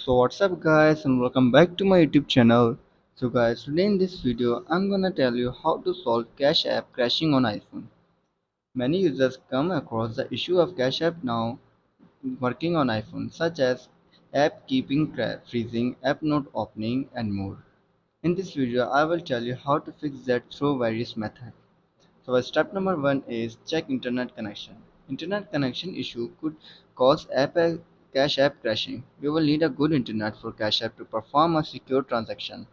So what's up guys and welcome back to my YouTube channel. So guys, today in this video I'm gonna tell you how to solve Cache app crashing on iPhone. Many users come across the issue of Cache app now working on iPhone, such as app keeping freezing, app not opening and more. In this video I will tell you how to fix that through various methods. So step number one is check internet connection. Internet connection issue could cause Cache app crashing. You will need a good internet for Cache app to perform a secure transaction.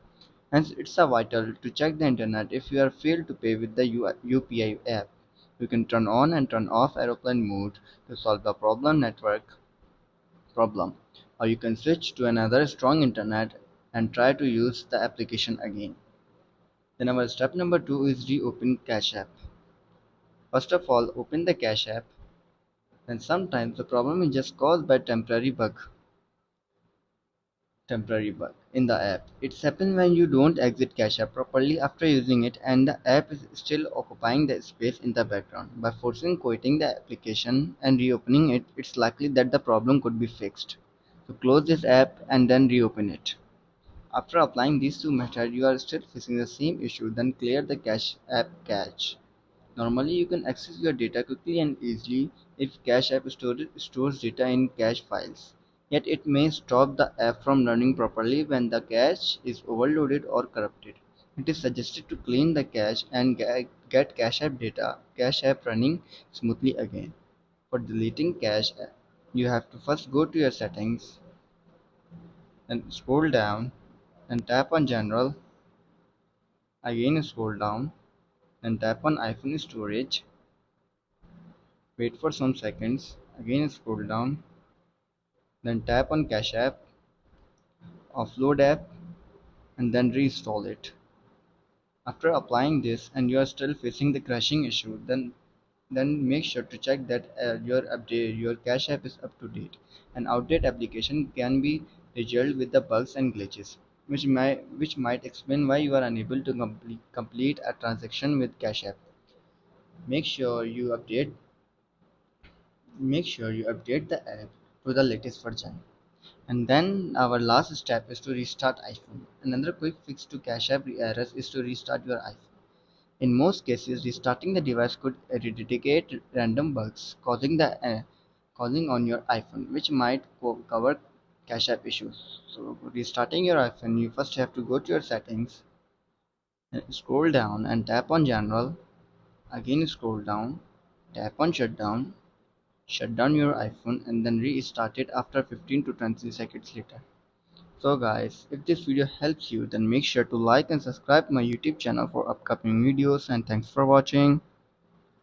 Hence, it's a vital to check the internet if you are failed to pay with the UPI app. You can turn on and turn off aeroplane mode to solve the network problem, or you can switch to another strong internet and try to use the application again. Then our step number two is reopen Cache app. First of all, open the Cache app, and sometimes the problem is just caused by temporary bug in the app. It happens when you don't exit Cache app properly after using it and the app is still occupying the space in the background. By forcing quitting the application and reopening it, it's likely that the problem could be fixed. So close this app and then reopen it. After applying these two methods, you are still facing the same issue, then clear the cache. Normally, you can access your data quickly and easily if Cache app stores data in cache files. Yet it may stop the app from running properly when the cache is overloaded or corrupted. It is suggested to clean the cache and get cache app running smoothly again. For deleting cache, you have to first go to your settings and scroll down and tap on General. Again scroll down and tap on iPhone storage. Wait for some seconds, again scroll down, then tap on Cache app, offload app, and then reinstall it. After applying this and you are still facing the crashing issue, then make sure to check that your Cache app is up to date. An outdated application can be resolved with the bugs and glitches, which might explain why you are unable to complete a transaction with Cache app. Make sure you update Make sure you update the app to the latest version. And then our last step is to restart iPhone. Another quick fix to cache app errors is to restart your iPhone. In most cases, restarting the device could eradicate random bugs causing on your iPhone, which might cover cache app issues. So, restarting your iPhone, you first have to go to your settings, and scroll down and tap on General. Again, scroll down, tap on Shutdown. Shut down your iPhone and then restart it after 15 to 20 seconds later. So guys, if this video helps you, then make sure to like and subscribe my YouTube channel for upcoming videos, and thanks for watching.